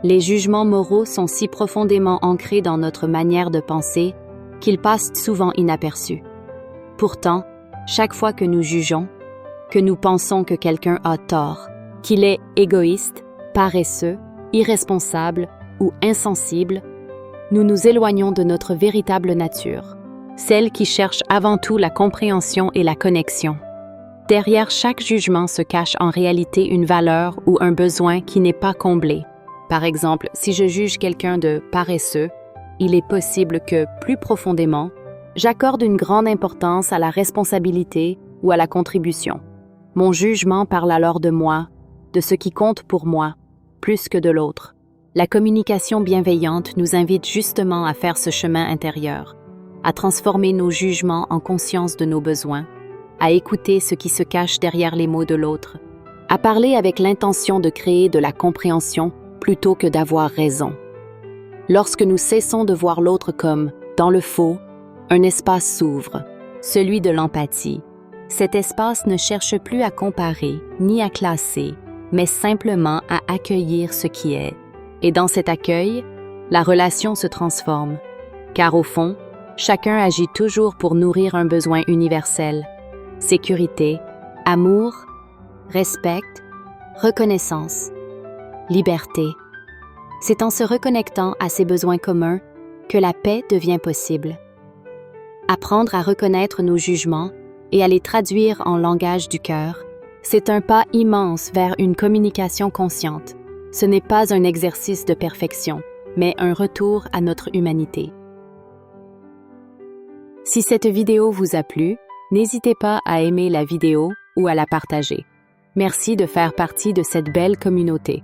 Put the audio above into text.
Les jugements moraux sont si profondément ancrés dans notre manière de penser qu'ils passent souvent inaperçus. Pourtant, chaque fois que nous jugeons, que nous pensons que quelqu'un a tort, qu'il est égoïste, paresseux, irresponsable ou insensible, nous nous éloignons de notre véritable nature, celle qui cherche avant tout la compréhension et la connexion. Derrière chaque jugement se cache en réalité une valeur ou un besoin qui n'est pas comblé. Par exemple, si je juge quelqu'un de paresseux, il est possible que, plus profondément, j'accorde une grande importance à la responsabilité ou à la contribution. Mon jugement parle alors de moi, de ce qui compte pour moi, plus que de l'autre. La communication bienveillante nous invite justement à faire ce chemin intérieur, à transformer nos jugements en conscience de nos besoins, à écouter ce qui se cache derrière les mots de l'autre, à parler avec l'intention de créer de la compréhension plutôt que d'avoir raison. Lorsque nous cessons de voir l'autre comme, dans le faux, un espace s'ouvre, celui de l'empathie. Cet espace ne cherche plus à comparer ni à classer, mais simplement à accueillir ce qui est. Et dans cet accueil, la relation se transforme, car au fond, chacun agit toujours pour nourrir un besoin universel. Sécurité, amour, respect, reconnaissance, liberté. C'est en se reconnectant à ces besoins communs que la paix devient possible. Apprendre à reconnaître nos jugements et à les traduire en langage du cœur, c'est un pas immense vers une communication consciente. Ce n'est pas un exercice de perfection, mais un retour à notre humanité. Si cette vidéo vous a plu, n'hésitez pas à aimer la vidéo ou à la partager. Merci de faire partie de cette belle communauté.